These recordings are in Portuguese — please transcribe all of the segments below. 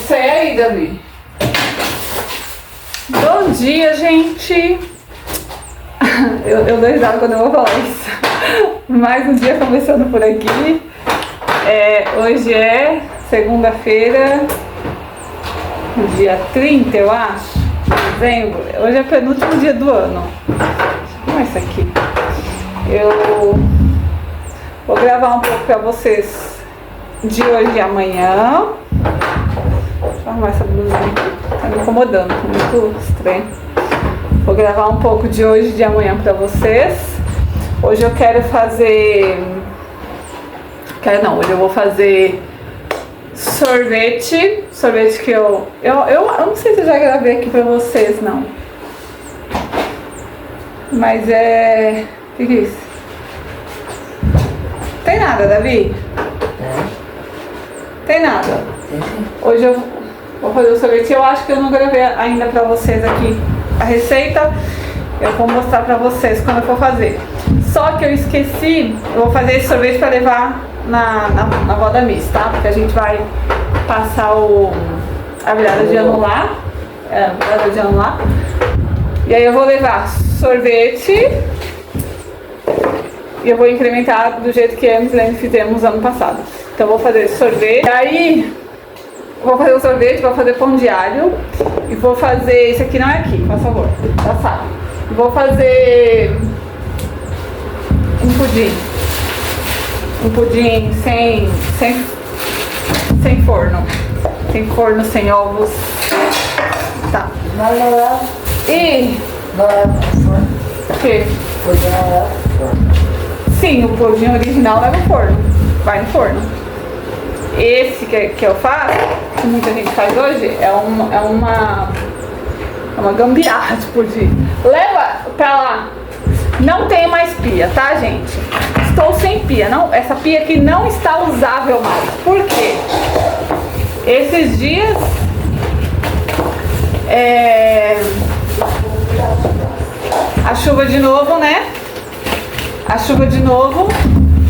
sei aí, Davi. Bom dia, gente. Eu dou risada quando eu vou falar isso. Mais um dia começando por aqui. Hoje é segunda-feira, dia 30, eu acho, de dezembro. Hoje é o penúltimo dia do ano. Como é isso aqui? Eu vou gravar um pouco pra vocês de hoje e amanhã. Deixa eu arrumar essa blusinha aqui. Tá me incomodando, tá muito estranho. Vou gravar um pouco de hoje e de amanhã pra vocês. Hoje eu quero fazer... hoje eu vou fazer sorvete. Sorvete que eu não sei se eu já gravei aqui pra vocês, não. Mas o que é isso? Tem nada, Davi? Tem nada. Hoje eu vou fazer o sorvete. Eu acho que eu não gravei ainda pra vocês aqui a receita. Eu vou mostrar pra vocês quando eu for fazer. Só que eu esqueci, eu vou fazer esse sorvete pra levar na roda mista, tá? Porque a gente vai passar a virada de ano lá. A virada de ano lá. E aí eu vou levar sorvete. E eu vou incrementar do jeito que eu e a Mislene fizemos ano passado. Então eu vou fazer sorvete. E aí, vou fazer o sorvete, vou fazer pão de alho. E vou fazer... Esse aqui não é aqui, por favor. Já sabe. Vou fazer um pudim. Um pudim sem forno. Sem forno, sem ovos. Tá. E... O quê? Sim, o pudim original leva forno. Vai no forno. Esse que eu faço, que muita gente faz hoje, é uma gambiarra de pudim. Leva pra lá. Não tem mais pia, tá, gente? Estou sem pia. Não, essa pia aqui não está usável mais. Por quê? Esses dias... A chuva de novo, né? A chuva de novo.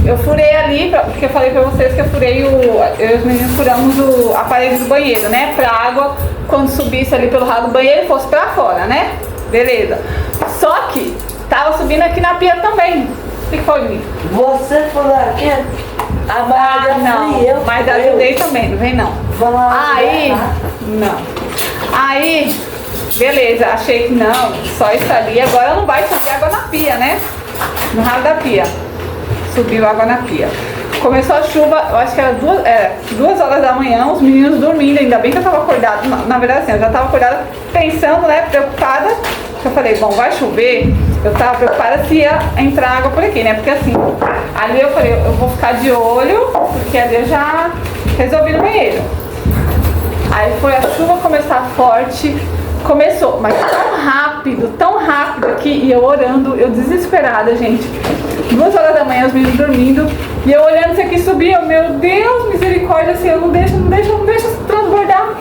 Eu furei ali, porque eu falei pra vocês que eu e os meninos furamos a parede do banheiro, né? Pra água, quando subisse ali pelo ralo do banheiro, fosse pra fora, né? Beleza. Só que tava subindo aqui na pia também. O que foi, menino? Você falou aqui? Não, mas ajudei também, não vem não. Aí, não. Aí, beleza, achei que não, só isso ali. Agora não vai subir água na pia, né? No ralo da pia. Subiu água na pia. Começou a chuva, eu acho que era 2 horas da manhã, os meninos dormindo, ainda bem que eu tava acordada. Na verdade assim, eu já tava acordada pensando, né, preocupada. Eu falei, bom, vai chover. Eu tava preocupada se ia entrar água por aqui, né? Porque assim, ali eu falei, eu vou ficar de olho, porque ali eu já resolvi no banheiro. Aí foi a chuva começar forte. Começou, mas tão rápido aqui, e eu orando, eu desesperada, gente. 2 horas da manhã, os meninos dormindo, e eu olhando isso aqui subir, meu Deus, misericórdia, assim, não deixa transbordar.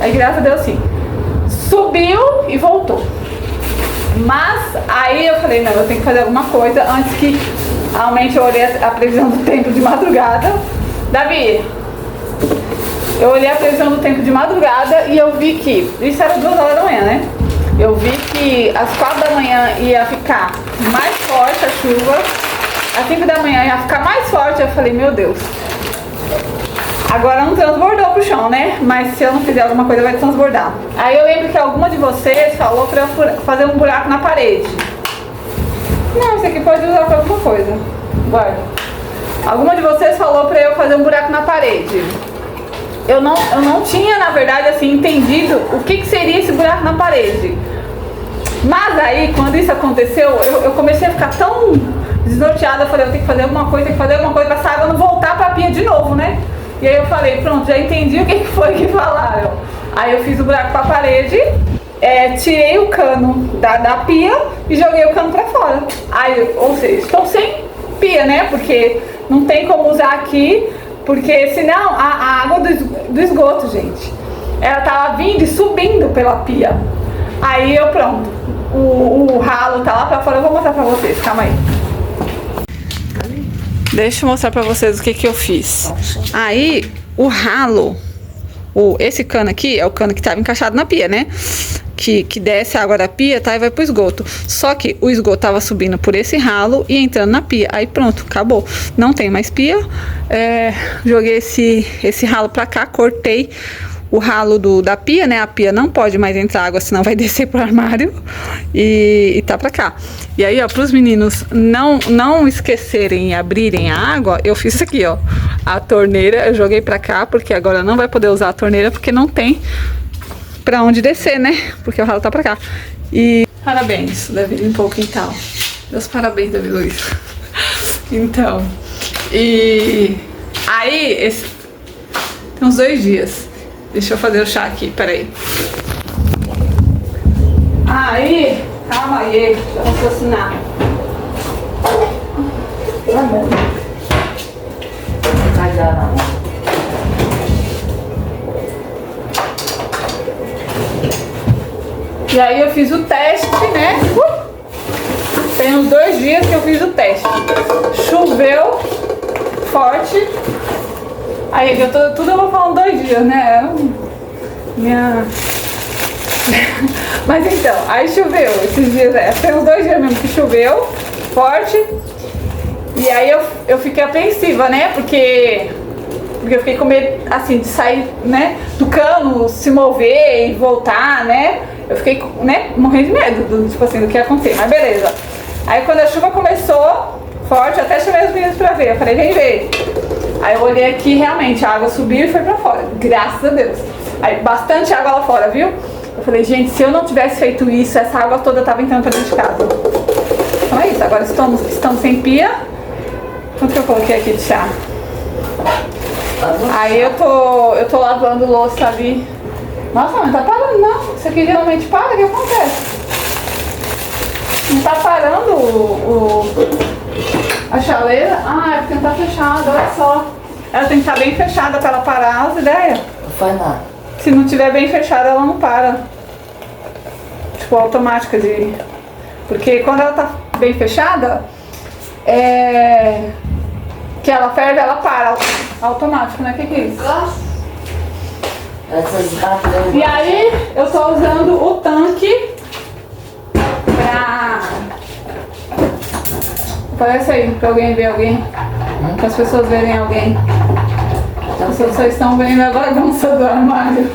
Aí, graças a Deus, sim. Subiu e voltou. Mas, aí eu falei, não, eu tenho que fazer alguma coisa antes que aumente. Eu olhei a previsão do tempo de madrugada. Davi, eu olhei a previsão do tempo de madrugada e eu vi que, isso era 2 horas da manhã, né? Eu vi que às 4 da manhã ia ficar mais forte a chuva, às 5 da manhã ia ficar mais forte. Eu falei, meu Deus, agora não transbordou pro chão, né? Mas se eu não fizer alguma coisa vai transbordar. Aí eu lembro que alguma de vocês falou pra eu fazer um buraco na parede. Não, isso aqui pode usar pra alguma coisa. Guarda. Alguma de vocês falou pra eu fazer um buraco na parede. Eu não tinha, na verdade, assim, entendido o que seria esse buraco na parede. Mas aí, quando isso aconteceu, eu comecei a ficar tão desnorteada. Eu falei, eu tenho que fazer alguma coisa pra essa água não voltar pra pia de novo, né? E aí eu falei, pronto, já entendi o que foi que falaram. Aí eu fiz o buraco pra parede, tirei o cano da pia e joguei o cano pra fora. Aí, ou seja, estou sem pia, né? Porque não tem como usar aqui. Porque senão a água do esgoto, gente, ela tava vindo e subindo pela pia. Aí eu pronto, o ralo tá lá pra fora, eu vou mostrar pra vocês, calma aí. Deixa eu mostrar pra vocês o que eu fiz. Aí o ralo Esse cano aqui é o cano que estava encaixado na pia, né? Que desce a água da pia, tá? E vai pro esgoto. Só que o esgoto tava subindo por esse ralo e entrando na pia. Aí pronto, acabou. Não tem mais pia. Joguei esse ralo pra cá, cortei o ralo da pia, né? A pia não pode mais entrar água, senão vai descer pro armário. E tá pra cá. E aí, ó, pros meninos não esquecerem e abrirem a água, eu fiz isso aqui, ó. A torneira, eu joguei pra cá, porque agora não vai poder usar a torneira, porque não tem pra onde descer, né? Porque o ralo tá pra cá. E parabéns, Davi limpou o quintal. Meus parabéns, Davi Luiz. Então, e aí, tem uns 2 dias. Deixa eu fazer o chá aqui, peraí. Aí, calma aí, deixa eu raciocinar. Tá bom. Não vai dar, não. E aí eu fiz o teste, né? Tem uns 2 dias que eu fiz o teste. Choveu forte. Aí tudo eu vou falar 2 dias, né? Mas então, aí choveu esses dias, tem uns 2 dias mesmo que choveu forte. E aí eu fiquei apreensiva, né? Porque eu fiquei com medo, assim, de sair, né, do cano, se mover e voltar, né? Eu fiquei, né, morrendo de medo, tipo assim, do que ia acontecer, mas beleza. Aí quando a chuva começou forte, até chamei os meninos pra ver, eu falei, vem ver. Aí eu olhei aqui, realmente, a água subiu e foi pra fora, graças a Deus. Aí bastante água lá fora, viu? Eu falei, gente, se eu não tivesse feito isso, essa água toda tava entrando pra dentro de casa. Então é isso, agora estamos sem pia. Quanto que eu coloquei aqui de chá? Aí eu tô lavando louça ali. Nossa, mas não tá parando não. Isso aqui geralmente para, o que acontece? Não tá parando a chaleira? Ah, é porque não tá fechada, olha só. Ela tem que estar bem fechada pra ela parar, as ideias. Não faz nada. Se não tiver bem fechada, ela não para. Tipo, automática de... Porque quando ela tá bem fechada, que ela ferve, ela para. Automático, né? O que é isso? E aí, eu tô usando o tanque pra... Aparece aí, pra alguém ver alguém. Para as pessoas verem alguém. As pessoas estão vendo a bagunça do armário.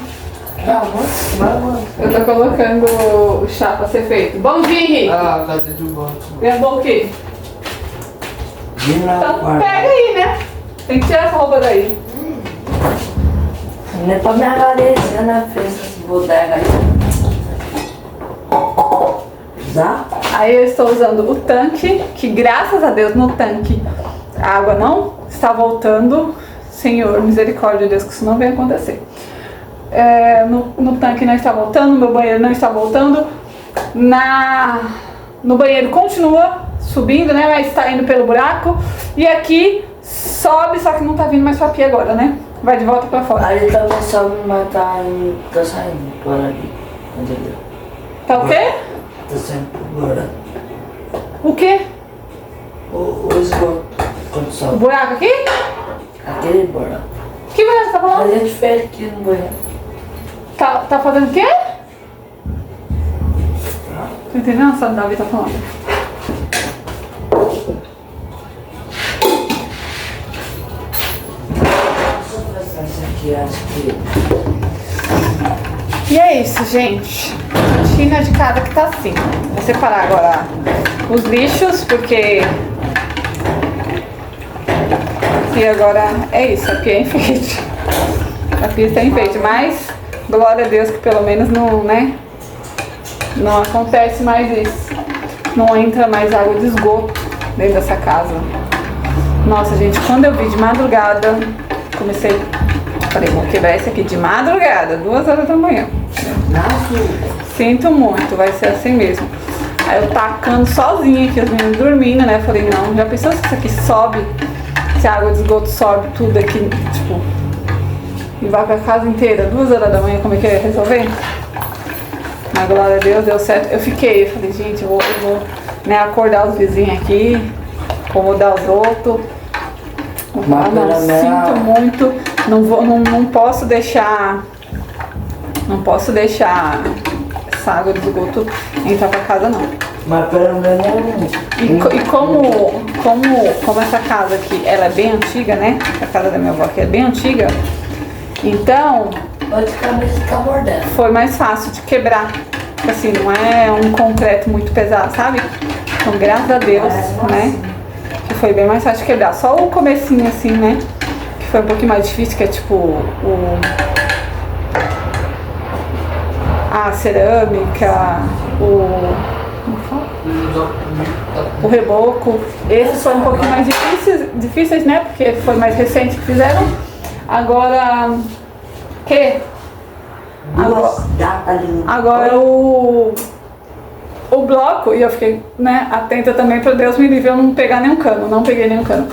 Eu tô colocando o chá pra ser feito. Bom dia, Henrique. Ah, cadê de volta? Ganhou o quê? Então pega aí, né? Tem que tirar essa roupa daí. Não é pra me agradecer, né? Fez essa bodega aí. Dá? Aí eu estou usando o tanque, que graças a Deus no tanque a água não está voltando. Senhor, misericórdia de Deus, que isso não venha acontecer. No tanque não está voltando, no meu banheiro não está voltando. No banheiro continua subindo, né? Mas está indo pelo buraco. E aqui sobe, só que não está vindo mais pra pia agora, né? Vai de volta pra fora. Ali também sobe, mas tá saindo por ali. Entendeu? Tá o quê? Tá saindo por buraco. O quê? O esgoto. Quando O sobe. buraco aqui? Aquele buraco. Que buraco você tá falando? Mas é diferente aqui no banheiro. Tá fazendo o quê? Tô entendendo só o Davi tá falando. Aqui, acho que... E é isso, gente. Rotina de casa que tá assim. Vou separar agora os lixos, porque... E agora é isso, a pia é enfeite. A pia está enfeite, mas glória a Deus que pelo menos não, né? Não acontece mais isso. Não entra mais água de esgoto dentro dessa casa. Nossa, gente, quando eu vi de madrugada, comecei... Falei, vou quebrar esse aqui de madrugada, 2 horas da manhã. Sinto muito, vai ser assim mesmo. Aí eu tacando sozinha aqui, os meninos dormindo, né? Falei, não, já pensou se isso aqui sobe? Se a água de esgoto sobe tudo aqui, tipo, e vai pra casa inteira, 2 horas da manhã, como é que eu ia resolver? Mas glória a Deus, deu certo. Eu falei, gente, eu vou né, acordar os vizinhos aqui, acomodar os outros. Mas Ah, não, pelo menos- sinto muito, não posso deixar essa água de esgoto entrar pra casa não. Mas pelo menos... E como essa casa aqui, ela é bem antiga, né? A casa da minha avó aqui é bem antiga, então Praticamente fica mordendo. foi mais fácil de quebrar. Assim, não é um concreto muito pesado, sabe? Então, graças a Deus, né? Que foi bem mais fácil de quebrar. Só o comecinho assim, né? Que foi um pouquinho mais difícil, que é tipo a cerâmica, o reboco. Esses foram um pouquinho mais difíceis, né? Porque foi mais recente que fizeram. Agora, Agora o bloco, e eu fiquei, né, atenta também para Deus me livre eu não pegar nenhum cano, não peguei nenhum cano.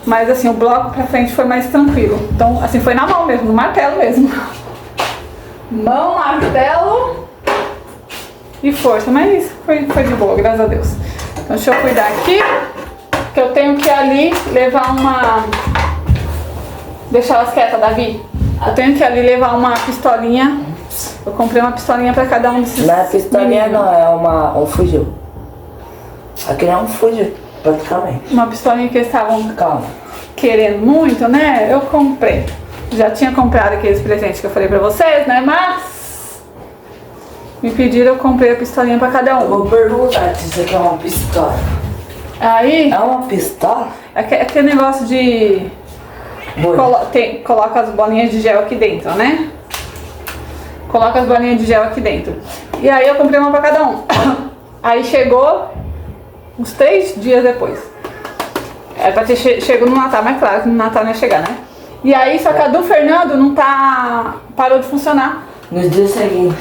Mas assim, o bloco pra frente foi mais tranquilo. Então, assim, foi na mão mesmo, no martelo mesmo. Mão, martelo e força, mas foi de boa, graças a Deus. Então deixa eu cuidar aqui, que eu tenho que ali levar uma... Deixa elas quietas, Davi. Eu tenho que ali levar uma pistolinha. Eu comprei uma pistolinha pra cada um desses. Não é pistolinha meninos. não, é um fuzil. Aqui não é um fuzil, praticamente. Uma pistolinha que eles estavam Calma. querendo muito, né? Eu comprei. Já tinha comprado aqueles presentes que eu falei pra vocês, né? Mas me pediram, eu comprei a pistolinha pra cada Eu um. vou perguntar se isso aqui é uma pistola. Aí, É uma pistola? aquele negócio de... Coloca as bolinhas de gel aqui dentro, né? Coloca as bolinhas de gel aqui dentro. E aí eu comprei uma pra cada um. Aí chegou uns 3 dias depois. Era pra ter chegado no Natal, mas claro que no Natal não ia chegar, né? E aí, só que a do Fernando não tá... Parou de funcionar. Nos dias seguintes.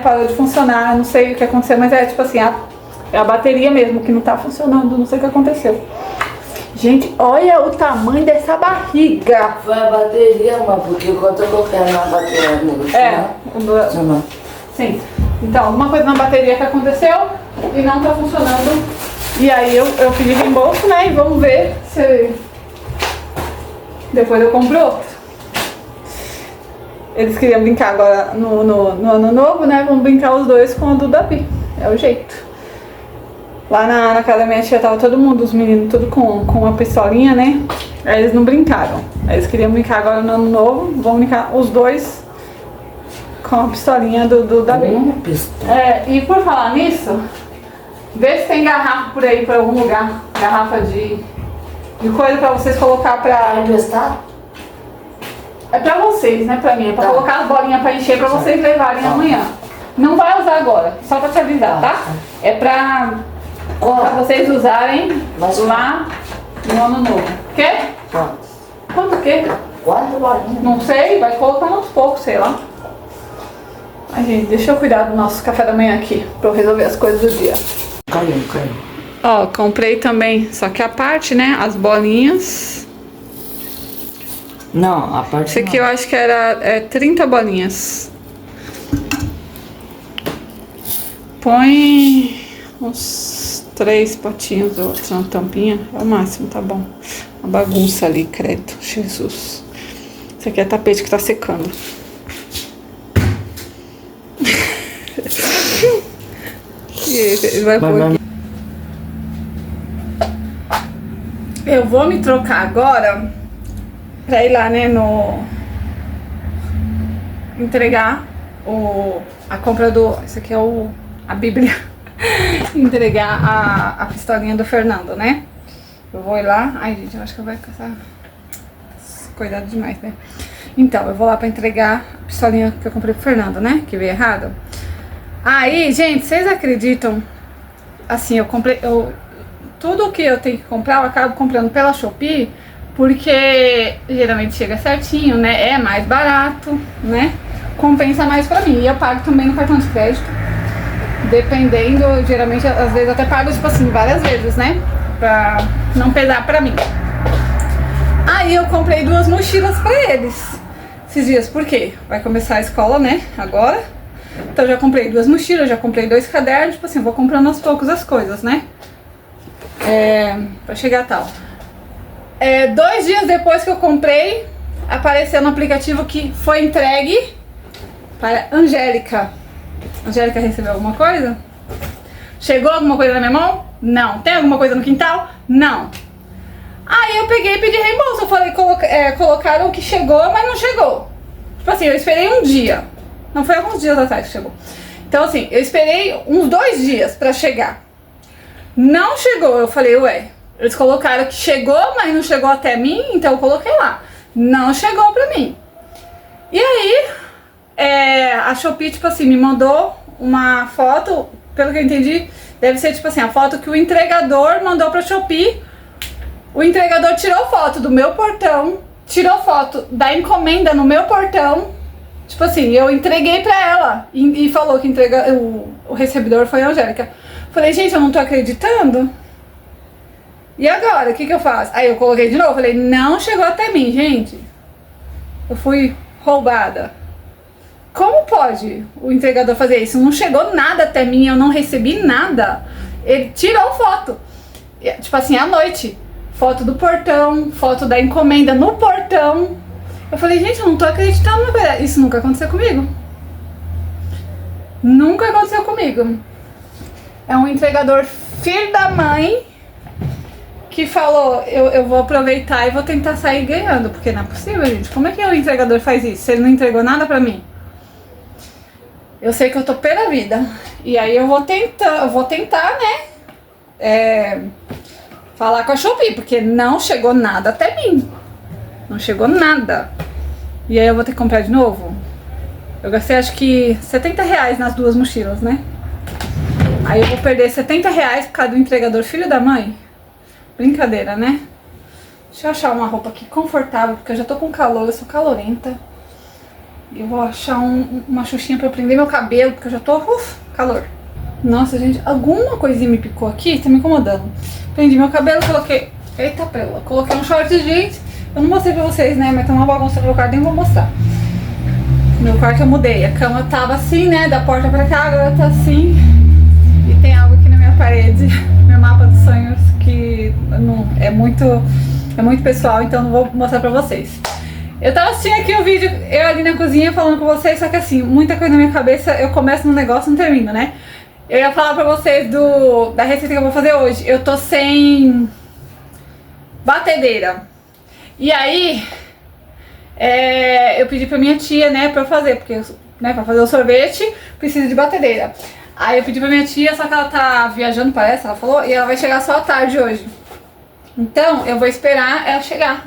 Parou de funcionar, não sei o que aconteceu, mas é tipo assim, é a bateria mesmo que não tá funcionando, não sei o que aconteceu. Gente, olha o tamanho dessa barriga. Foi a bateria, mano, porque quando eu coloquei na bateria no funcionou. Sim. Então, alguma coisa na bateria que aconteceu e não tá funcionando. E aí eu pedi reembolso, né? E vamos ver se depois eu compro outro. Eles queriam brincar agora no ano novo, né? Vamos brincar os dois com a do Davi. É o jeito. Lá na casa da minha tia tava todo mundo, os meninos, tudo com uma pistolinha, né? Aí eles não brincaram. Aí eles queriam brincar agora no ano novo. Vão brincar os dois com a pistolinha do Davi. Uma pistola. E por falar nisso, vê se tem garrafa por aí, por algum lugar. Garrafa de coisa pra vocês colocar pra... Vai emprestar? É pra vocês, né? Pra mim. É pra Tá. colocar as bolinhas pra encher pra vocês levarem amanhã. Não vai usar agora, só pra te avisar, tá? É pra vocês usarem lá no ano novo. Quê? Quantos? Quanto o quê? 4 bolinhas. Não sei, vai colocando aos poucos, sei lá. Ai, gente, deixa eu cuidar do nosso café da manhã aqui, pra eu resolver as coisas do dia. Caiu. Ó, comprei também, só que a parte, né, as bolinhas. Não, a parte Esse aqui eu acho que era 30 bolinhas. Põe uns 3 potinhos, outro na tampinha, é o máximo, tá bom. Uma bagunça ali, credo, Jesus. Esse aqui é tapete que tá secando. E ele vai pôr aqui. Eu vou me trocar agora pra ir lá, né, entregar a compra do... Esse aqui é a Bíblia. Entregar a pistolinha do Fernando, né? Eu vou ir lá... Ai, gente, eu acho que eu vou caçar... Cuidado demais, né? Então, eu vou lá pra entregar a pistolinha que eu comprei pro Fernando, né? Que veio errado. Aí, gente, vocês acreditam? Assim, eu comprei... Tudo que eu tenho que comprar, eu acabo comprando pela Shopee, porque geralmente chega certinho, né? É mais barato, né? Compensa mais pra mim. E eu pago também no cartão de crédito. Dependendo, geralmente, às vezes até pago, tipo assim, várias vezes, né? Pra não pesar pra mim. Aí eu comprei 2 mochilas pra eles esses dias, por quê? Vai começar a escola, né? Agora. Então eu já comprei 2 mochilas, já comprei 2 cadernos, tipo assim, vou comprando aos poucos as coisas, né? Pra chegar tal. 2 dias depois que eu comprei, apareceu no aplicativo que foi entregue para Angélica. Angélica recebeu alguma coisa? Chegou alguma coisa na minha mão? Não. Tem alguma coisa no quintal? Não. Aí eu peguei e pedi reembolso. Eu falei, colocaram que chegou, mas não chegou. Tipo assim, eu esperei um dia. Não foi alguns dias atrás que chegou. Então assim, eu esperei uns 2 dias pra chegar. Não chegou. Eu falei, ué, eles colocaram que chegou, mas não chegou até mim, então eu coloquei lá. Não chegou pra mim. E aí, a Shopee, tipo assim, me mandou uma foto, pelo que eu entendi, deve ser tipo assim, a foto que o entregador mandou pra Shopee. O entregador tirou foto do meu portão, tirou foto da encomenda no meu portão. Tipo assim, eu entreguei pra ela e falou que o recebedor foi a Angélica. Falei, gente, eu não tô acreditando. E agora, o que eu faço? Aí eu coloquei de novo, falei, não chegou até mim, gente. Eu fui roubada. Como pode o entregador fazer isso? Não chegou nada até mim, eu não recebi nada. Ele tirou foto. Tipo assim, à noite. Foto do portão, foto da encomenda no portão. Eu falei, gente, eu não tô acreditando. Isso nunca aconteceu comigo. Nunca aconteceu comigo. É um entregador filho da mãe que falou, eu vou aproveitar e vou tentar sair ganhando. Porque não é possível, gente. Como é que o entregador faz isso? Se ele não entregou nada pra mim? Eu sei que eu tô pé da vida. E aí eu vou tentar, né? Falar com a Shopee, porque não chegou nada até mim. Não chegou nada. E aí eu vou ter que comprar de novo. Eu gastei acho que R$70 nas 2 mochilas, né? Aí eu vou perder R$70 por causa do entregador filho da mãe. Brincadeira, né? Deixa eu achar uma roupa aqui confortável, porque eu já tô com calor, eu sou calorenta. E eu vou achar uma xuxinha pra eu prender meu cabelo, porque eu já tô... calor. Nossa, gente, alguma coisinha me picou aqui, tá me incomodando. Prendi meu cabelo, coloquei... Eita, prela. Coloquei um short jeans. Eu não mostrei pra vocês, né? Mas tá uma bagunça no meu quarto, nem vou mostrar. Meu quarto eu mudei. A cama tava assim, né? Da porta pra cá, agora tá assim. E tem algo aqui na minha parede. Meu mapa dos sonhos, que não, é muito pessoal, então não vou mostrar pra vocês. Eu tava assistindo aqui o vídeo, eu ali na cozinha falando com vocês, só que assim, muita coisa na minha cabeça, eu começo no negócio e não termino, né? Eu ia falar pra vocês da receita que eu vou fazer hoje. Eu tô sem batedeira. E aí, eu pedi pra minha tia, né, pra eu fazer, porque, né, pra fazer o sorvete, precisa de batedeira. Aí eu pedi pra minha tia, só que ela tá viajando, parece, ela falou, e ela vai chegar só à tarde hoje. Então, eu vou esperar ela chegar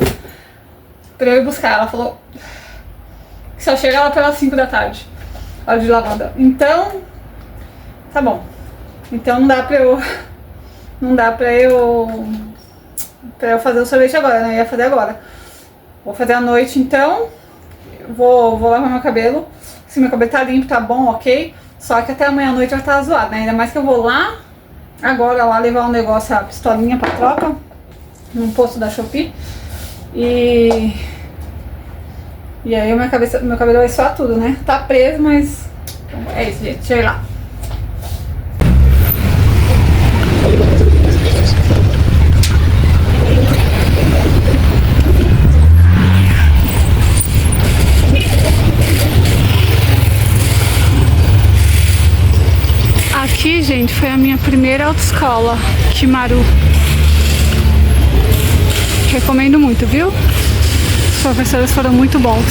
pra eu ir buscar. Ela falou que só chega lá pelas 5 da tarde, hora de lavanda. Então, tá bom. Então não dá pra eu fazer o sorvete agora, né? Eu ia fazer agora. Vou fazer à noite, então. Vou lavar meu cabelo. Se meu cabelo tá limpo, tá bom, ok. Só que até amanhã à noite vai estar zoado, né? Ainda mais que eu vou lá, agora lá levar um negócio, a pistolinha pra troca, num posto da Shopee. E aí meu cabelo vai suar tudo, né? Tá preso, mas é isso, gente. Deixa eu ir lá. Aqui, gente, foi a minha primeira autoescola, Kimaru. Recomendo muito, viu? Os professores foram muito bons.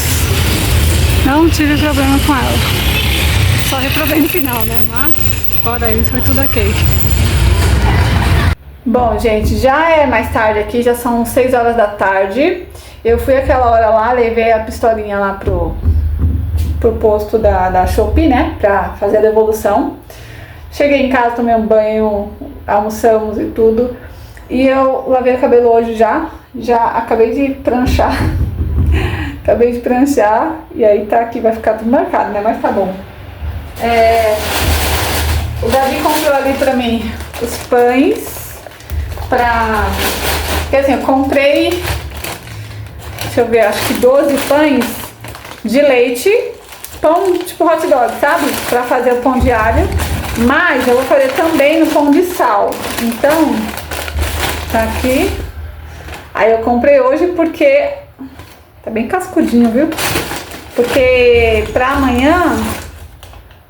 Não tive problema com ela. Só reprovei no final, né? Mas, fora isso, foi tudo ok. Bom, gente, já é mais tarde aqui, já são 6 horas da tarde. Eu fui aquela hora lá, levei a pistolinha lá pro posto da Shopee, né? Pra fazer a devolução. Cheguei em casa, tomei um banho, almoçamos e tudo. E eu lavei o cabelo hoje já acabei de pranchar. Acabei de pranchar e aí tá aqui, vai ficar tudo marcado, né? Mas tá bom. O Davi comprou ali pra mim os pães porque assim, eu comprei, deixa eu ver, acho que 12 pães de leite, pão tipo hot dog, sabe? Pra fazer o pão de alho. Mas eu vou fazer também no pão de sal. Então, tá aqui. Aí eu comprei hoje porque tá bem cascudinho, viu? Porque pra amanhã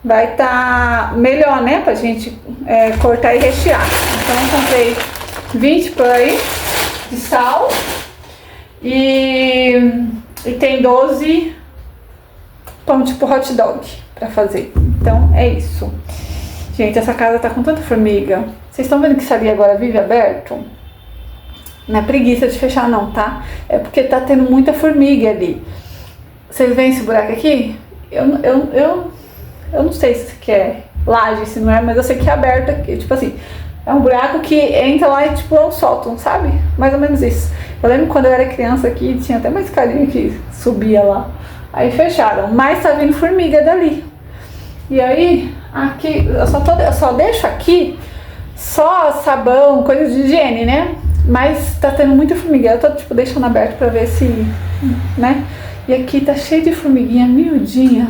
vai estar melhor, né? Pra gente cortar e rechear. Então eu comprei 20 pães de sal e tem 12 pão tipo hot dog pra fazer. Então é isso. Gente, essa casa tá com tanta formiga. Vocês estão vendo que isso ali agora vive aberto? Não é preguiça de fechar não, tá? É porque tá tendo muita formiga ali. Vocês veem esse buraco aqui? Eu não sei se é laje, se não é, mas eu sei que é aberto aqui. Tipo assim, é um buraco que entra lá e tipo é um sótão, sabe? Mais ou menos isso. Eu lembro quando eu era criança aqui, tinha até uma escadinha que subia lá. Aí fecharam, mas tá vindo formiga dali. E aí, aqui, eu só deixo aqui só sabão, coisa de higiene, né? Mas tá tendo muita formiga. Eu tô tipo deixando aberto pra ver se, né? E aqui tá cheio de formiguinha miudinha.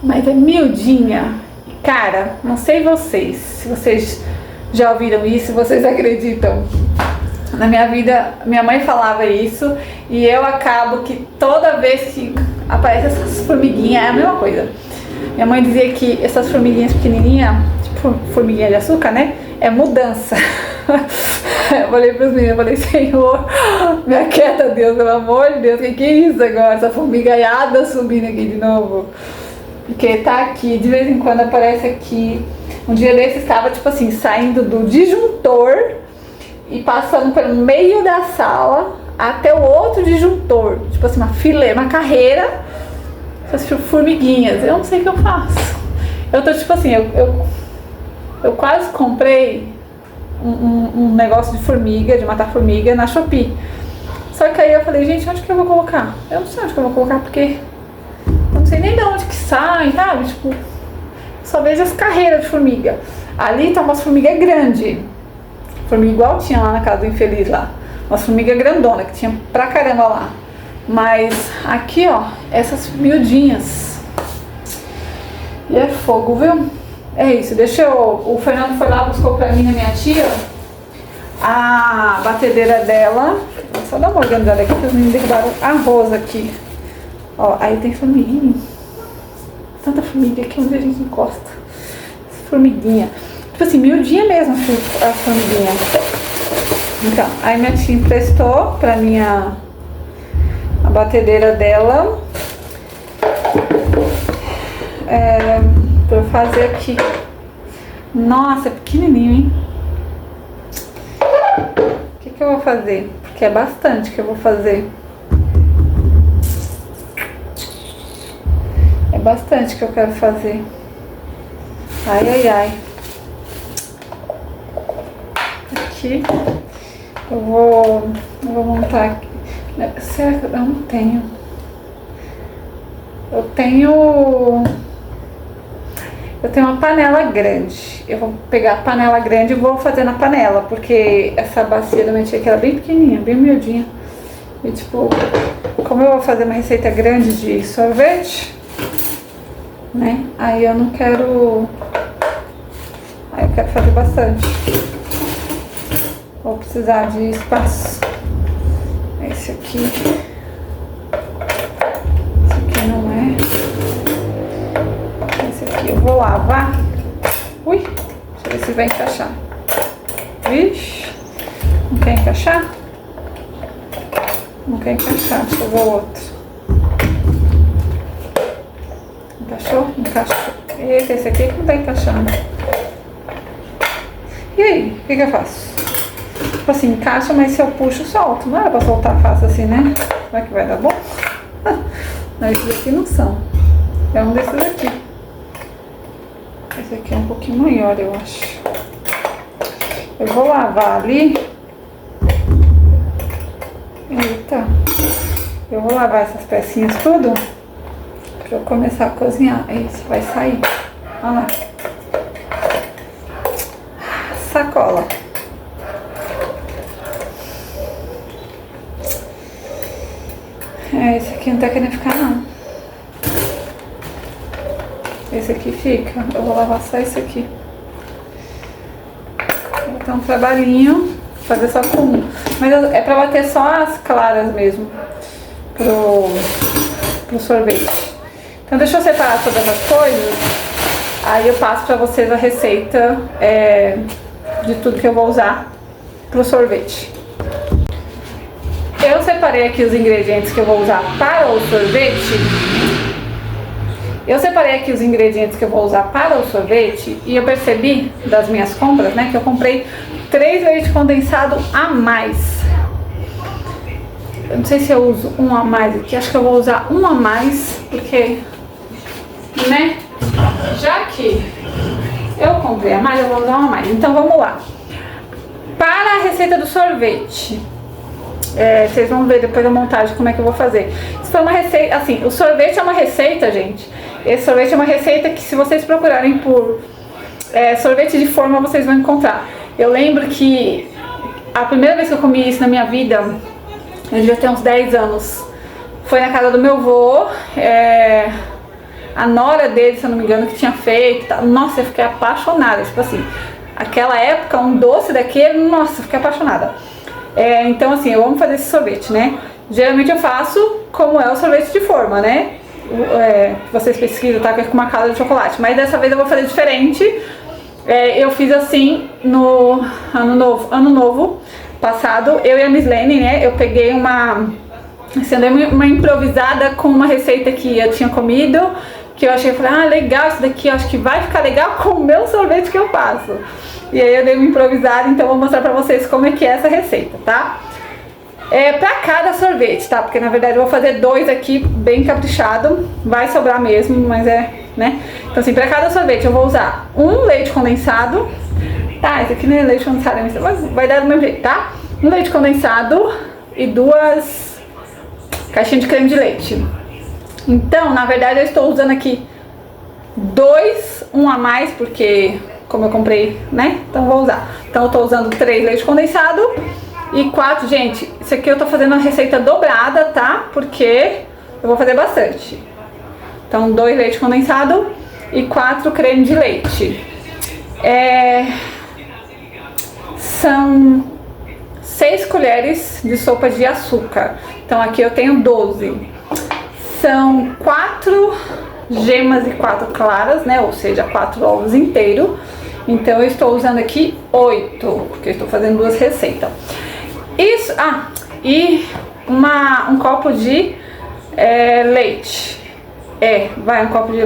Mas é miudinha. Cara, não sei vocês, se vocês já ouviram isso, se vocês acreditam. Na minha vida, minha mãe falava isso e eu acabo que toda vez que aparecem essas formiguinhas, é a mesma coisa. Minha mãe dizia que essas formiguinhas pequenininhas, tipo formiguinha de açúcar, né? É mudança. Eu falei pros meninos, eu falei, Senhor, me aquieta, Deus, pelo amor de Deus, que é isso agora? Essa formigaiada subindo aqui de novo. Porque tá aqui, de vez em quando aparece aqui. Um dia desse estava, tipo assim, saindo do disjuntor e passando pelo meio da sala até o outro disjuntor. Tipo assim, uma fileira, uma carreira, essas formiguinhas. Eu não sei o que eu faço. Eu tô tipo assim, eu quase comprei um negócio de formiga, de matar formiga na Shopee. Só que aí eu falei, gente, onde que eu vou colocar? Eu não sei onde que eu vou colocar porque eu não sei nem de onde que sai, sabe? Tipo, só vejo as carreiras de formiga. Ali tá umas formigas grandes. Formiga igual tinha lá na casa do infeliz lá. Umas formigas grandona que tinha pra caramba lá. Mas aqui, ó, essas miudinhas. E é fogo, viu? É isso, o Fernando foi lá, buscou pra mim, a minha tia, a batedeira dela. Vou só dar uma organizada aqui, que os meninos derrubaram arroz aqui. Ó, aí tem formiguinha. Tanta formiga aqui onde a gente encosta. Formiguinha. Tipo assim, miudinha mesmo a formiguinha. Então, aí minha tia emprestou pra mim a batedeira dela. Pra eu fazer aqui. Nossa, é pequenininho, hein? O que eu vou fazer? Porque é bastante que eu vou fazer. É bastante que eu quero fazer. Ai, ai, ai. Aqui. Eu vou montar aqui. Será que eu não tenho? Eu tenho uma panela grande. Eu vou pegar a panela grande e vou fazer na panela, porque essa bacia da minha tia aqui ela é bem pequenininha, bem miudinha. E tipo, como eu vou fazer uma receita grande de sorvete, né? Aí eu não quero... Aí eu quero fazer bastante. Vou precisar de espaço. Esse aqui não é. Esse aqui eu vou lavar. Ui, deixa eu ver se vai encaixar. Vixe, não quer encaixar? Não quer encaixar, deixa eu ver o outro. Encaixou? Encaixou. Eita, esse aqui que não tá encaixando. E aí, o que eu faço? Tipo assim, encaixa, mas se eu puxo, solto. Não era pra soltar fácil assim, né? Será que vai dar bom? Não, esses aqui não são. É um desses aqui. Esse aqui é um pouquinho maior, eu acho. Eu vou lavar ali. Eita. Eu vou lavar essas pecinhas tudo pra eu começar a cozinhar. Isso, vai sair. Olha lá. Sacola. Esse aqui não tá querendo ficar não. Esse aqui fica. Eu vou lavar só esse aqui. Vou ter um trabalhinho. fazer só com um. Mas é pra bater só as claras mesmo. Pro sorvete. Então deixa eu separar todas as coisas. Aí eu passo pra vocês a receita de tudo que eu vou usar pro sorvete. Eu separei aqui os ingredientes que eu vou usar para o sorvete. E eu percebi das minhas compras, né, que eu comprei 3 leite condensado a mais. Eu não sei se eu uso um a mais aqui, acho que eu vou usar um a mais, porque, né, já que eu comprei a mais, eu vou usar um a mais. Então vamos lá. Para a receita do sorvete, vocês vão ver depois da montagem como é que eu vou fazer. Isso foi uma receita, assim, o sorvete é uma receita, gente. Esse sorvete é uma receita que, se vocês procurarem por sorvete de forma, vocês vão encontrar. Eu lembro que a primeira vez que eu comi isso na minha vida, eu devia ter uns 10 anos, foi na casa do meu avô, a nora dele, se eu não me engano, que tinha feito. Nossa, eu fiquei apaixonada, tipo assim, aquela época, um doce daquele, nossa, eu fiquei apaixonada. Então assim, eu amo fazer esse sorvete, né? Geralmente eu faço como é o sorvete de forma, né? Vocês pesquisam, tá? Com uma calda de chocolate. Mas dessa vez eu vou fazer diferente. Eu fiz assim no ano novo passado, eu e a Miss Lene, né? Eu peguei uma improvisada com uma receita que eu tinha comido, que eu achei, falei, legal, isso daqui eu acho que vai ficar legal com o meu sorvete que eu faço. E aí eu dei uma improvisada, então eu vou mostrar pra vocês como é que é essa receita, tá? Pra cada sorvete, tá? Porque na verdade eu vou fazer 2 aqui, bem caprichado. Vai sobrar mesmo, mas né? Então assim, pra cada sorvete eu vou usar um leite condensado. Tá, esse aqui não é leite condensado, mas vai dar do mesmo jeito, tá? Um leite condensado e 2 caixinhas de creme de leite. Então, na verdade eu estou usando aqui 2, um a mais, porque como eu comprei, né? Então vou usar. Então eu tô usando 3 leite condensado e 4, gente, isso aqui eu tô fazendo a receita dobrada, tá? Porque eu vou fazer bastante. Então 2 leite condensado e 4 creme de leite. São 6 colheres de sopa de açúcar. Então aqui eu tenho 12. São 4 gemas e 4 claras, né? Ou seja, 4 ovos inteiros. Então eu estou usando aqui 8, porque eu estou fazendo 2 receitas. Isso, e um copo de leite. Vai um copo de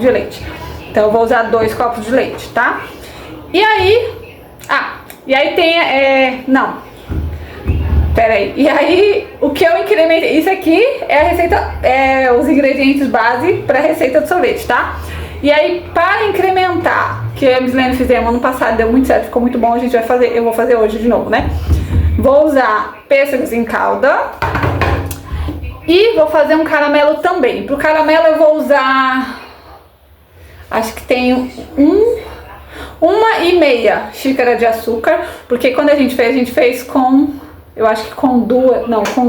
leite. Então eu vou usar 2 copos de leite, tá? E aí tem, peraí. E aí, o que eu incrementei, isso aqui é a receita, os ingredientes base para a receita do sorvete, tá? E aí, para incrementar, que eu e a Miss Lene fizemos ano passado, deu muito certo, ficou muito bom, eu vou fazer hoje de novo, né? Vou usar pêssegos em calda e vou fazer um caramelo também. Pro caramelo eu vou usar, acho que tem 1,5 xícara de açúcar, porque quando a gente fez com, eu acho que com 2, não, com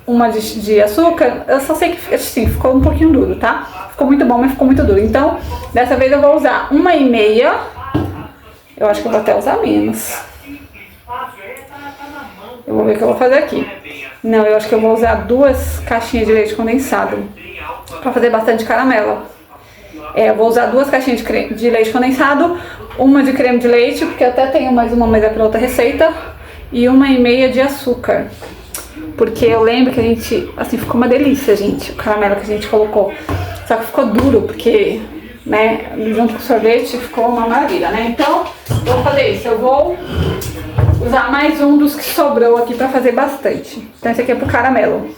uma de açúcar. Eu só sei que assim, ficou um pouquinho duro, tá? Ficou muito bom, mas ficou muito duro. Então, dessa vez eu vou usar 1,5. Eu acho que eu vou até usar menos. Eu vou ver o que eu vou fazer aqui. Não, eu acho que eu vou usar 2 caixinhas de leite condensado pra fazer bastante caramelo. Eu vou usar 2 caixinhas de leite condensado, uma de creme de leite, porque eu até tenho mais uma, mas é pra outra receita, e 1,5 de açúcar. Porque eu lembro que a gente, assim, ficou uma delícia, gente, o caramelo que a gente colocou. Só que ficou duro, porque, né, junto com o sorvete ficou uma maravilha, né? Então, vou fazer isso. Eu vou usar mais um dos que sobrou aqui pra fazer bastante. Então, esse aqui é pro caramelo.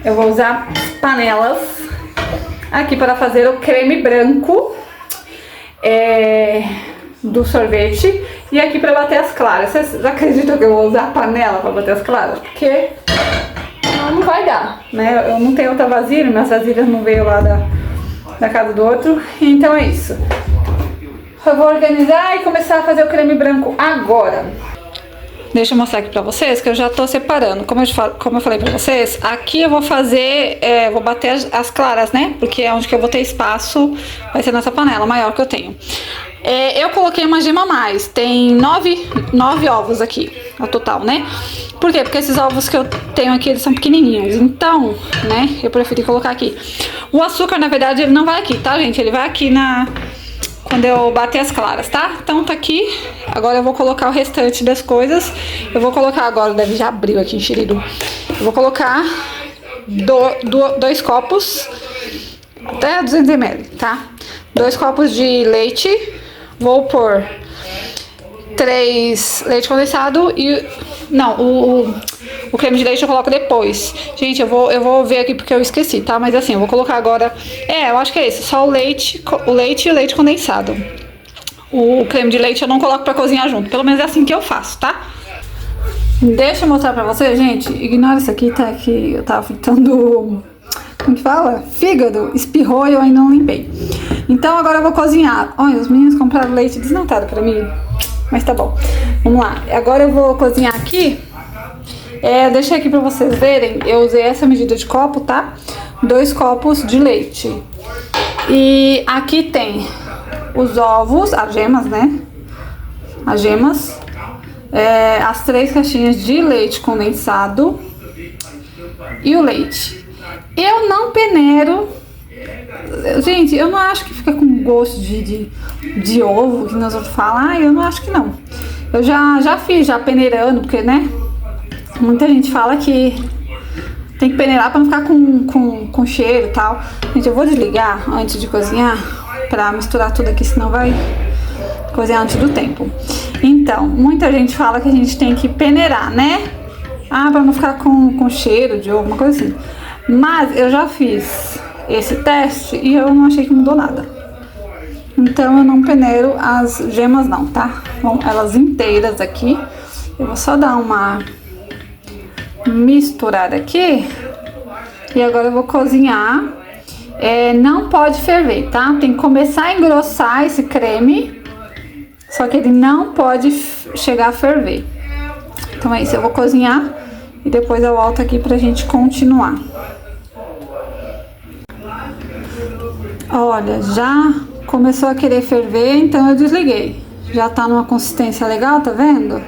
Eu vou usar panelas aqui para fazer o creme branco do sorvete. E aqui para bater as claras. Vocês acreditam que eu vou usar a panela para bater as claras? Porque não vai dar, né? Eu não tenho outra vasilha, minhas vasilhas não veio lá da casa do outro. Então é isso. Eu vou organizar e começar a fazer o creme branco agora. Deixa eu mostrar aqui pra vocês que eu já tô separando. Como eu falei pra vocês, aqui eu vou fazer, vou bater as claras, né? Porque é onde que eu vou ter espaço, vai ser nessa panela maior que eu tenho. Eu coloquei uma gema a mais, tem 9 ovos aqui, no total, né? Por quê? Porque esses ovos que eu tenho aqui, eles são pequenininhos, então, né, eu preferi colocar aqui. O açúcar, na verdade, ele não vai aqui, tá, gente? Ele vai aqui quando eu bater as claras, tá? Então tá aqui, agora eu vou colocar o restante das coisas. Eu vou colocar agora, deve já abriu aqui, enxerido. Eu vou colocar 2 copos, até 200 ml, tá? 2 copos de leite. Vou pôr 3 leite condensado e... Não, o creme de leite eu coloco depois. Gente, eu vou ver aqui porque eu esqueci, tá? Mas assim, eu vou colocar agora... eu acho que é esse, só o leite e o leite condensado. O creme de leite eu não coloco pra cozinhar junto. Pelo menos é assim que eu faço, tá? Deixa eu mostrar pra vocês, gente. Ignora isso aqui, tá? Que eu tava fritando... Como que fala? Fígado. Espirrou e eu ainda não limpei. Então agora eu vou cozinhar. Olha, os meninos compraram leite desnatado pra mim. Mas tá bom. Vamos lá. Agora eu vou cozinhar aqui. Eu deixei aqui pra vocês verem. Eu usei essa medida de copo, tá? 2 copos de leite. E aqui tem os ovos, as gemas, né? As gemas. As 3 caixinhas de leite condensado. E o leite. Eu não peneiro. Gente, eu não acho que fica com gosto de ovo, que nós outros falam. Eu não acho que não. Eu já fiz, já peneirando, porque, né? Muita gente fala que tem que peneirar pra não ficar com cheiro e tal. Gente, eu vou desligar antes de cozinhar pra misturar tudo aqui, senão vai cozinhar antes do tempo. Então, muita gente fala que a gente tem que peneirar, né? Pra não ficar com cheiro de ovo, uma coisa assim. Mas eu já fiz esse teste e eu não achei que mudou nada. Então eu não peneiro as gemas não, tá? Bom, elas inteiras aqui. Eu vou só dar uma misturada aqui. E agora eu vou cozinhar. Não pode ferver, tá? Tem que começar a engrossar esse creme. Só que ele não pode chegar a ferver. Então é isso, eu vou cozinhar. E depois eu volto aqui pra gente continuar. Olha, já começou a querer ferver, então eu desliguei. Já tá numa consistência legal, tá vendo?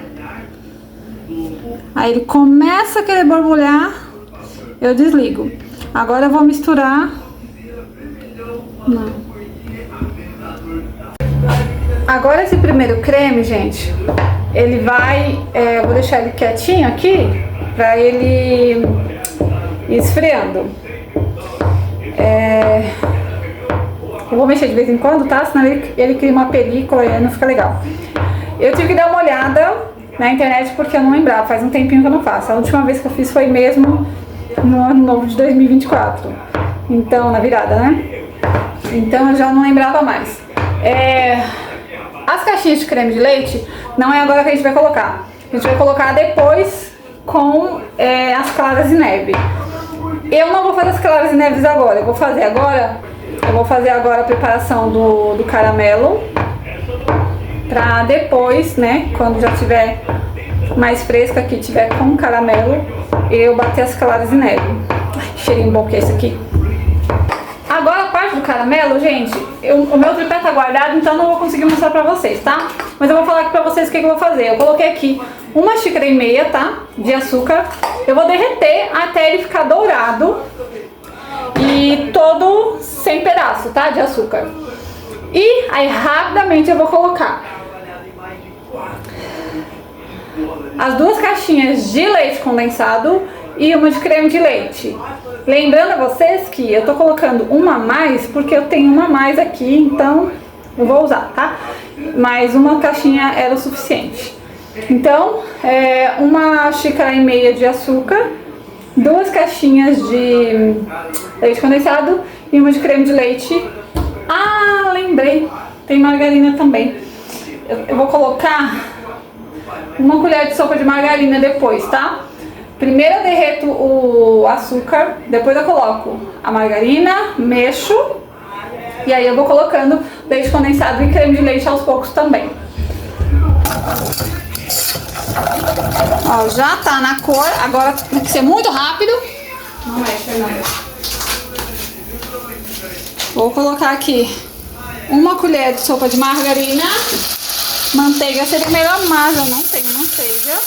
Aí ele começa a querer borbulhar, eu desligo. Agora eu vou misturar. Não. Agora esse primeiro creme, gente, ele vai... eu vou deixar ele quietinho aqui, pra ele ir esfriando. Eu vou mexer de vez em quando, tá? Senão ele cria uma película e aí não fica legal. Eu tive que dar uma olhada na internet porque eu não lembrava. Faz um tempinho que eu não faço. A última vez que eu fiz foi mesmo no ano novo de 2024. Então, na virada, né? Então eu já não lembrava mais. As caixinhas de creme de leite não é agora que a gente vai colocar. A gente vai colocar depois com as claras de neve. Eu não vou fazer as claras de neves agora. Eu vou fazer agora a preparação do caramelo. Pra depois, né, quando já tiver mais fresca aqui, tiver com caramelo, eu bater as claras de neve. Ai, que cheirinho bom que é esse aqui. Agora a parte do caramelo, gente, o meu tripé tá guardado, então não vou conseguir mostrar pra vocês, tá? Mas eu vou falar aqui pra vocês o que eu vou fazer. Eu coloquei aqui 1,5 xícaras, tá? De açúcar. Eu vou derreter até ele ficar dourado. E todo sem pedaço, tá? De açúcar. E aí rapidamente eu vou colocar as 2 caixinhas de leite condensado e uma de creme de leite. Lembrando a vocês que eu tô colocando uma a mais porque eu tenho uma a mais aqui, então eu vou usar, tá? Mas uma caixinha era o suficiente. Então, 1,5 xícaras de açúcar, 2 caixinhas de leite condensado e uma de creme de leite. Ah, lembrei, tem margarina também. Eu vou colocar 1 colher de sopa de margarina depois, tá? Primeiro eu derreto o açúcar, depois eu coloco a margarina, mexo e aí eu vou colocando leite condensado e creme de leite aos poucos também. Ó, já tá na cor. Agora tem que ser muito rápido. Não é, Fernanda. Vou colocar aqui 1 colher de sopa de margarina. Manteiga seria melhor, mas eu não tenho manteiga.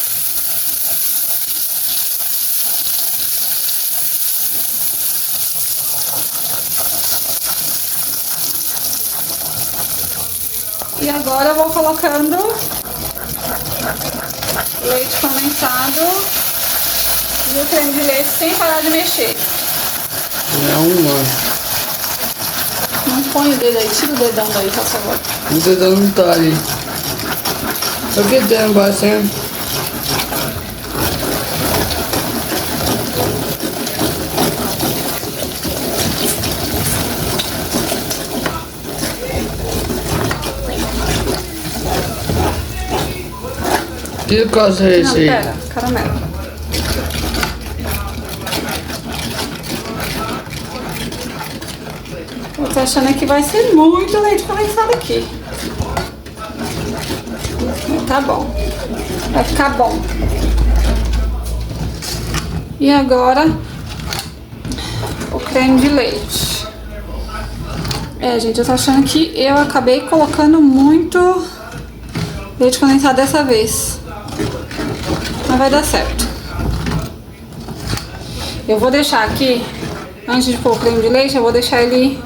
E agora eu vou colocando leite condensado e o creme de leite sem parar de mexer. Não põe o dedo aí, tira o dedão daí, por favor. O dedão não tá ali. Só que tem bastante. Que coisa é esse Não, aí? pera, caramelo. Eu tô achando que vai ser muito leite condensado aqui. Tá bom. Vai ficar bom. E agora o creme de leite. Gente, eu tô achando que eu acabei colocando muito leite condensado dessa vez. Mas vai dar certo. Eu vou deixar aqui, antes de pôr o creme de leite, eu vou deixar ele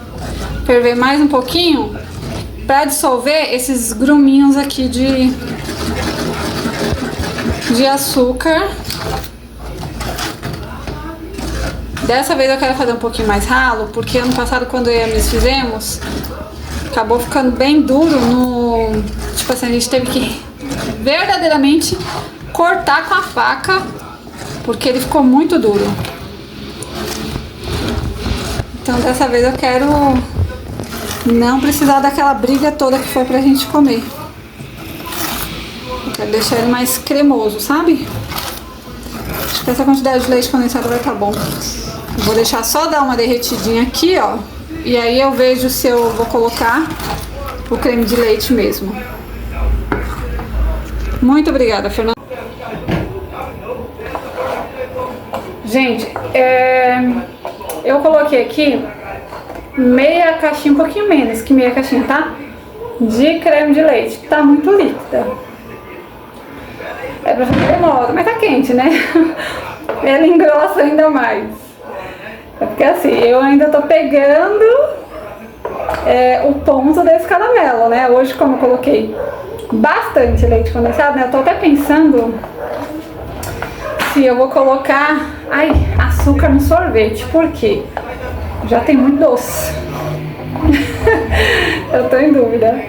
ferver mais um pouquinho para dissolver esses gruminhos aqui de açúcar. Dessa vez eu quero fazer um pouquinho mais ralo, porque ano passado quando eu e a Miss fizemos, acabou ficando bem duro no... Tipo assim, a gente teve que verdadeiramente cortar com a faca, porque ele ficou muito duro. Então dessa vez eu quero não precisar daquela briga toda que foi pra gente comer. Eu quero deixar ele mais cremoso, sabe? Acho que essa quantidade de leite condensado vai estar bom. Vou deixar só dar uma derretidinha aqui, ó. E aí eu vejo se eu vou colocar o creme de leite mesmo. Muito obrigada, Fernanda. Gente, eu coloquei aqui meia caixinha, um pouquinho menos que meia caixinha, tá? De creme de leite. Tá muito líquida. É pra ficar cremosa, mas tá quente, né? Ela engrossa ainda mais. É porque assim, eu ainda tô pegando o ponto desse caramelo, né? Hoje, como eu coloquei bastante leite condensado, né? Eu tô até pensando se eu vou colocar açúcar no sorvete. Por quê? Já tem muito doce. Eu tô em dúvida.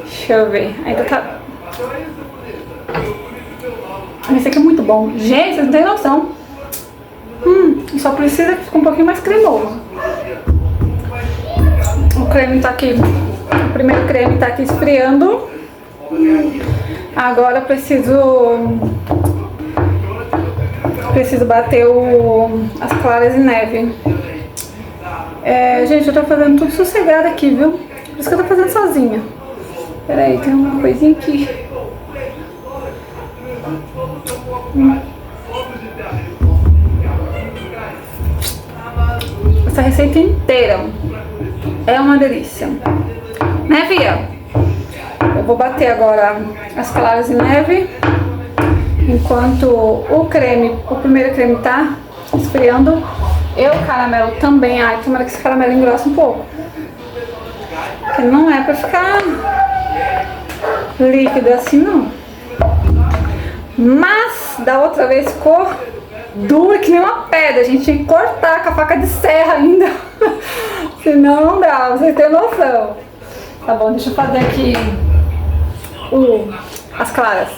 Deixa eu ver. Ainda tá... Esse aqui é muito bom. Gente, vocês não tem noção. Só precisa que fique um pouquinho mais cremoso. O creme tá aqui. O primeiro creme tá aqui esfriando. Agora eu preciso bater as claras em neve. Gente, eu tô fazendo tudo sossegado aqui, viu? Por isso que eu tô fazendo sozinha. Peraí, tem uma coisinha aqui. Essa receita inteira é uma delícia. Né, Fia? Eu vou bater agora as claras em neve, enquanto o primeiro creme tá esfriando. O caramelo também. Tomara que esse caramelo engrosse um pouco, porque não é pra ficar líquido assim, não. Mas da outra vez ficou duro que nem uma pedra. A gente tinha que cortar com a faca de serra ainda. Senão não dá, vocês têm noção. Tá bom, deixa eu fazer aqui as claras.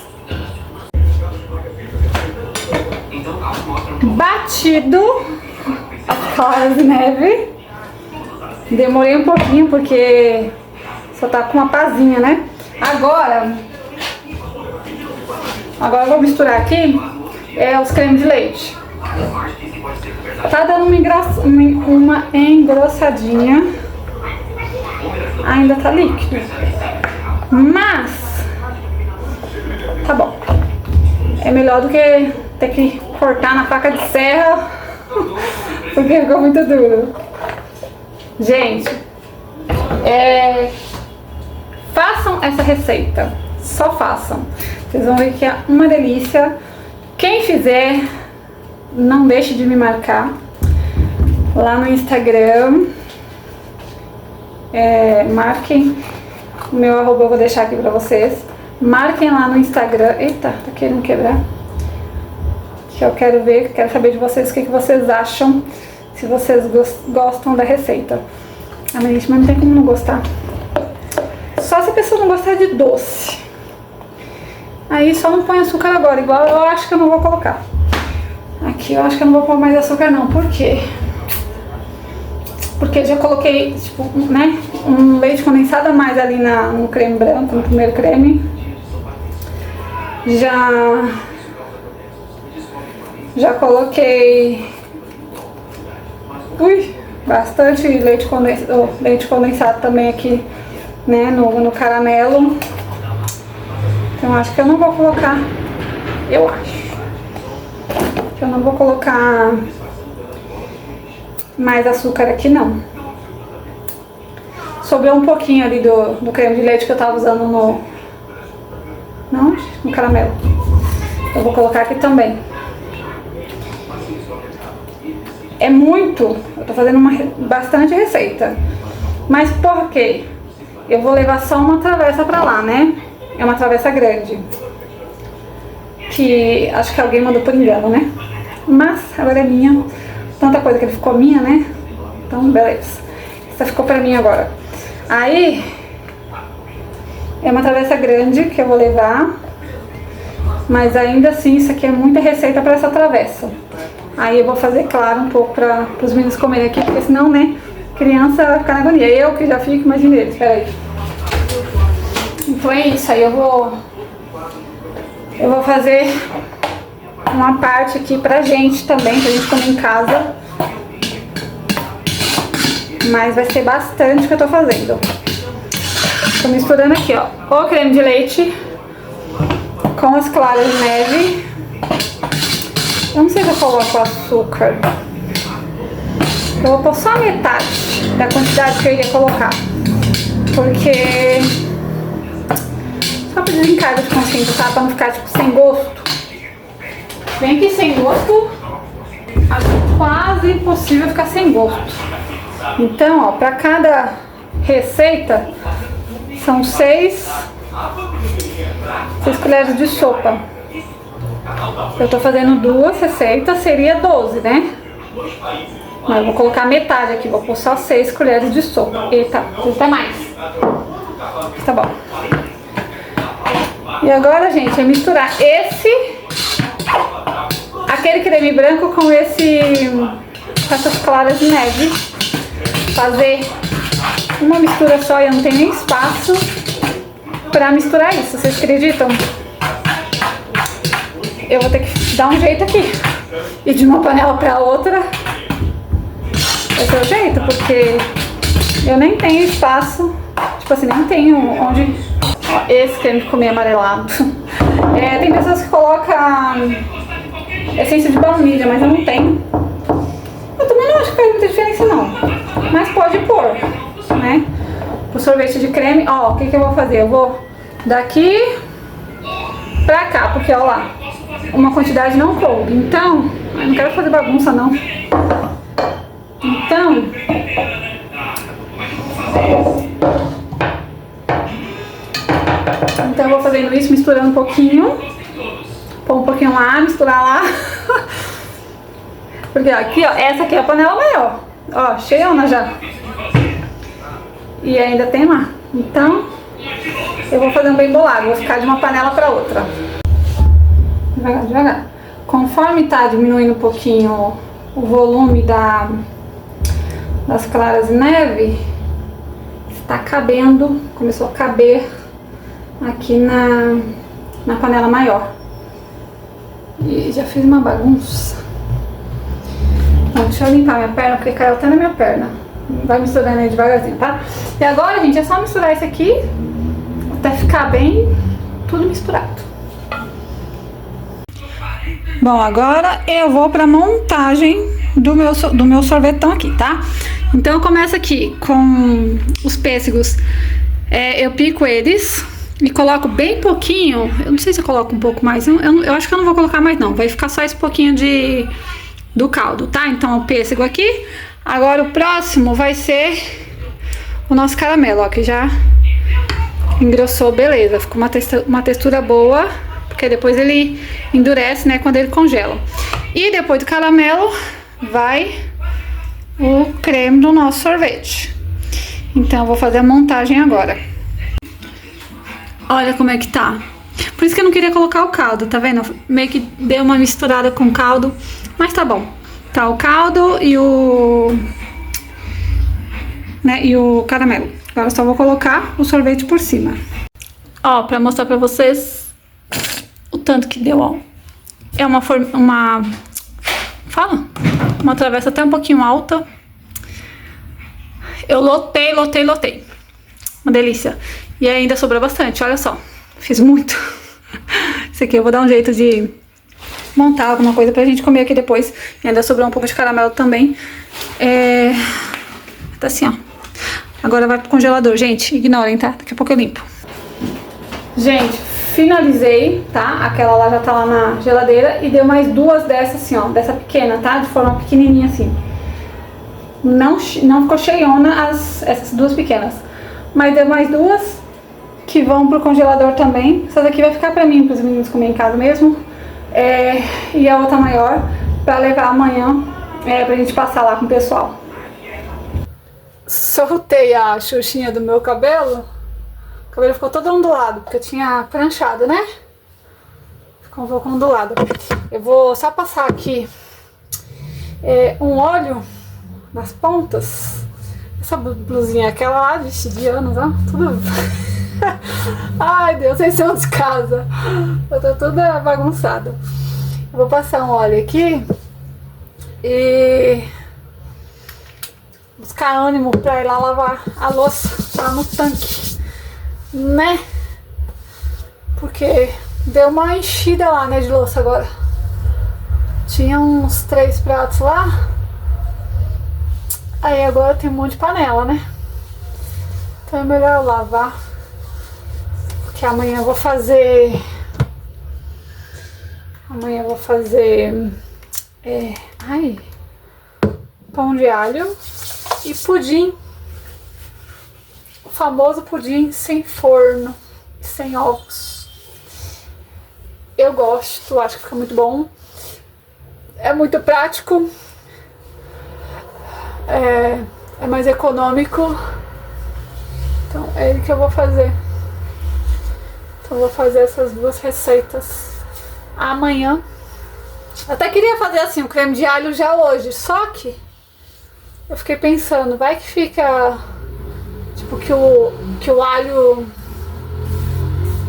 Batido as claras de neve. Demorei um pouquinho porque só tá com uma pazinha, né? Agora eu vou misturar aqui os cremes de leite. Tá dando uma engrossadinha. Ainda tá líquido. Mas tá bom. É melhor do que ter que cortar na faca de serra, porque ficou muito duro. Gente, façam essa receita. Só façam. Vocês vão ver que é uma delícia. Quem fizer, não deixe de me marcar lá no Instagram. Marquem o meu arroba, eu vou deixar aqui pra vocês. Marquem lá no Instagram. Eita, tá querendo quebrar. Que eu quero ver, quero saber de vocês o que vocês acham. Se vocês gostam da receita. Ah, mas gente, mas não tem como não gostar. Só se a pessoa não gostar de doce. Aí só não põe açúcar agora, igual eu acho que eu não vou colocar. Aqui eu acho que eu não vou pôr mais açúcar não, por quê? Porque já coloquei, tipo, né, um leite condensado a mais ali no creme branco, no primeiro creme. Já coloquei bastante leite condensado também aqui, né, no caramelo. Então acho que eu não vou colocar, eu acho que eu não vou colocar mais açúcar aqui não. Sobrou um pouquinho ali do creme de leite que eu tava usando no caramelo. Eu vou colocar aqui também. Eu tô fazendo bastante receita. Mas por quê? Eu vou levar só uma travessa pra lá, né? É uma travessa grande. Que acho que alguém mandou por engano, né? Mas agora é minha. Tanta coisa que ele ficou minha, né? Então, beleza. Essa ficou pra mim agora. Aí, é uma travessa grande que eu vou levar. Mas ainda assim, isso aqui é muita receita pra essa travessa. Aí eu vou fazer, claro, um pouco para os meninos comerem aqui, porque senão, né, criança vai ficar na agonia. Eu que já fico, imagina eles, peraí. Então é isso, aí eu vou fazer uma parte aqui pra gente também, pra gente comer em casa. Mas vai ser bastante que eu tô fazendo. Tô misturando aqui, ó, o creme de leite com as claras de neve. Eu não sei se eu coloco açúcar. Eu vou pôr só metade da quantidade que eu iria colocar. Porque... só pra desencargo de consciência, tá? Pra não ficar, tipo, sem gosto. Bem que sem gosto, acho quase impossível ficar sem gosto. Então, ó, pra cada receita, são 6 colheres de sopa. Eu tô fazendo 2 receitas, seria 12, né? Mas eu vou colocar metade aqui, vou pôr só 6 colheres de sopa. Eita, precisa mais. Tá bom. E agora, gente, é misturar aquele creme branco com essas claras de neve. Fazer uma mistura só e eu não tenho nem espaço pra misturar isso, vocês acreditam? Eu vou ter que dar um jeito aqui. E de uma panela pra outra vai ser o jeito, porque eu nem tenho espaço. Tipo assim, nem tenho onde... Ó, esse creme ficou meio amarelado. Tem pessoas que colocam essência de baunilha, mas eu não tenho. Eu também não acho que faz muita diferença não. Mas pode pôr, né? O sorvete de creme, ó, o que eu vou fazer? Eu vou daqui pra cá, porque ó lá, uma quantidade não coube. Então, eu não quero fazer bagunça não. Então eu vou fazendo isso, misturando um pouquinho. Pôr um pouquinho lá, misturar lá. Porque ó, aqui, ó, essa aqui é a panela maior. Ó, cheiona já. E ainda tem lá. Então, eu vou fazer um bem bolado. Vou ficar de uma panela pra outra. Devagar, devagar. Conforme tá diminuindo um pouquinho o volume das claras de neve, está cabendo, começou a caber aqui na panela maior. E já fiz uma bagunça. Então, deixa eu limpar minha perna, porque caiu até na minha perna. Vai misturando aí devagarzinho, tá? E agora, gente, é só misturar isso aqui até ficar bem tudo misturado. Bom, agora eu vou para montagem do meu sorvetão aqui, tá? Então eu começo aqui com os pêssegos, eu pico eles e coloco bem pouquinho. Eu não sei se eu coloco um pouco mais, eu acho que eu não vou colocar mais não, vai ficar só esse pouquinho do caldo, tá? Então o pêssego aqui. Agora o próximo vai ser o nosso caramelo, ó, que já engrossou, beleza, ficou uma textura boa, porque depois ele endurece, né, quando ele congela. E depois do caramelo vai o creme do nosso sorvete. Então eu vou fazer a montagem agora. Olha como é que tá. Por isso que eu não queria colocar o caldo, tá vendo? Meio que deu uma misturada com o caldo, mas tá bom. Tá o caldo e o caramelo. Agora eu só vou colocar o sorvete por cima. Ó, pra mostrar pra vocês o tanto que deu, ó. É uma travessa até um pouquinho alta. Eu lotei. Uma delícia. E ainda sobrou bastante, olha só. Fiz muito. Isso aqui eu vou dar um jeito de montar alguma coisa pra gente comer aqui depois. E ainda sobrou um pouco de caramelo também. Tá assim, ó. Agora vai pro congelador, gente. Ignorem, tá? Daqui a pouco eu limpo. Gente, finalizei, tá? Aquela lá já tá lá na geladeira. E deu mais duas dessas assim, ó. Dessa pequena, tá? De forma pequenininha assim. Não ficou cheiona essas duas pequenas. Mas deu mais duas que vão pro congelador também. Essa daqui vai ficar pra mim, pros meninos comer em casa mesmo. E a outra maior pra levar amanhã pra gente passar lá com o pessoal. Soltei a xuxinha do meu cabelo. O cabelo ficou todo ondulado, porque eu tinha pranchado, né? Ficou um pouco ondulado. Eu vou só passar aqui um óleo nas pontas. Essa blusinha, aquela lá de anos, ó. Tudo... Ai, Deus, vocês são de casa. Eu tô toda bagunçada. Eu vou passar um óleo aqui e buscar ânimo pra ir lá lavar a louça lá no tanque, né? Porque deu uma enchida lá, né, de louça agora. Tinha uns 3 pratos lá. Aí agora tem um monte de panela, né? Então é melhor eu lavar. Porque amanhã eu vou fazer... pão de alho e pudim. O famoso pudim sem forno, sem ovos. Eu gosto, acho que fica muito bom. É muito prático. É mais econômico. Então é ele que eu vou fazer. Então eu vou fazer essas duas receitas amanhã. Até queria fazer assim, o creme de alho já hoje, só que eu fiquei pensando, vai que fica tipo que o alho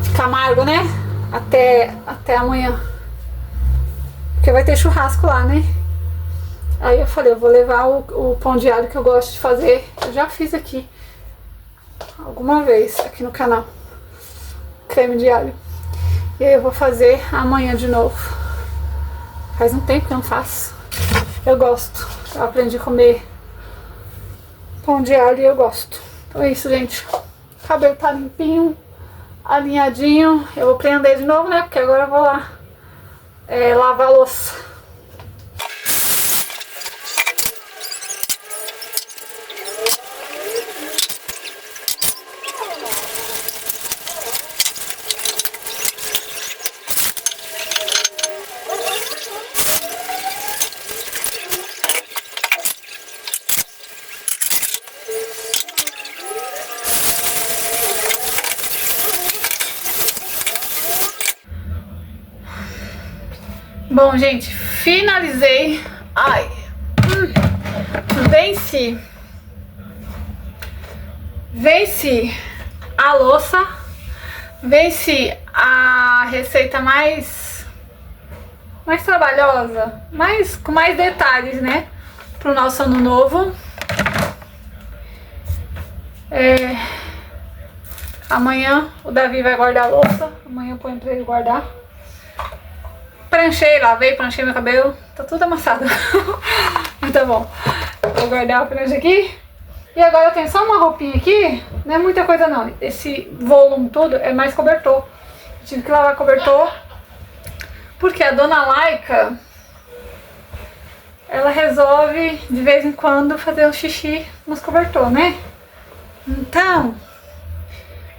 fica amargo, né? Até amanhã. Porque vai ter churrasco lá, né? Aí eu falei, eu vou levar o pão de alho que eu gosto de fazer. Eu já fiz aqui alguma vez aqui no canal. Creme de alho. E aí eu vou fazer amanhã de novo. Faz um tempo que eu não faço. Eu gosto. Eu aprendi a comer pão de alho e eu gosto. Então é isso, gente. O cabelo tá limpinho, alinhadinho. Eu vou prender de novo, né? Porque agora eu vou lá lavar a louça. Bom, gente, finalizei. Ai, venci a louça, venci a receita mais trabalhosa, com mais detalhes, né, pro nosso ano novo. Amanhã o Davi vai guardar a louça. Amanhã eu ponho pra ele guardar. Pranchei, lavei, pranchei meu cabelo. Tá tudo amassado. Mas tá bom. Vou guardar a prancha aqui. E agora eu tenho só uma roupinha aqui. Não é muita coisa não. Esse volume todo é mais cobertor. Tive que lavar cobertor. Porque a dona Laika, ela resolve de vez em quando fazer um xixi nos cobertor, né? Então,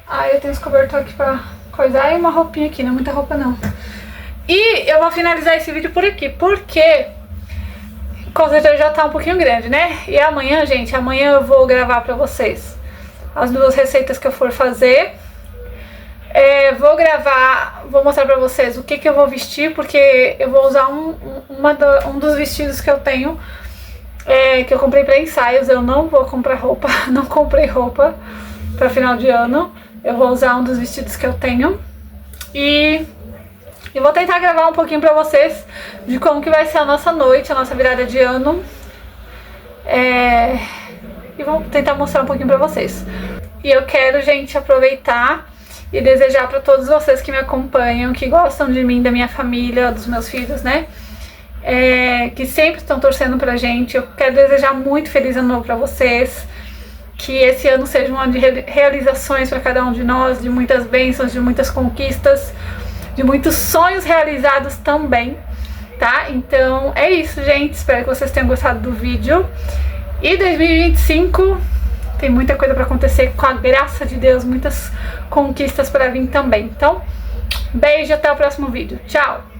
aí eu tenho esse cobertor aqui pra coisar e uma roupinha aqui, não é muita roupa não. E eu vou finalizar esse vídeo por aqui, porque com certeza já tá um pouquinho grande, né? E amanhã, gente, amanhã eu vou gravar pra vocês as 2 receitas que eu for fazer. Vou gravar, vou mostrar pra vocês o que eu vou vestir, porque eu vou usar um dos vestidos que eu tenho, que eu comprei pra ensaios. Eu não vou comprar roupa, não comprei roupa pra final de ano. Eu vou usar um dos vestidos que eu tenho e eu vou tentar gravar um pouquinho pra vocês de como que vai ser a nossa noite, a nossa virada de ano. E vou tentar mostrar um pouquinho pra vocês. E eu quero, gente, aproveitar e desejar pra todos vocês que me acompanham, que gostam de mim, da minha família, dos meus filhos, né? Que sempre estão torcendo pra gente. Eu quero desejar muito feliz ano novo pra vocês. Que esse ano seja um ano de realizações pra cada um de nós, de muitas bênçãos, de muitas conquistas, de muitos sonhos realizados também, tá? Então é isso, gente. Espero que vocês tenham gostado do vídeo. E 2025 tem muita coisa pra acontecer, com a graça de Deus, muitas conquistas pra vir também. Então, beijo, até o próximo vídeo. Tchau!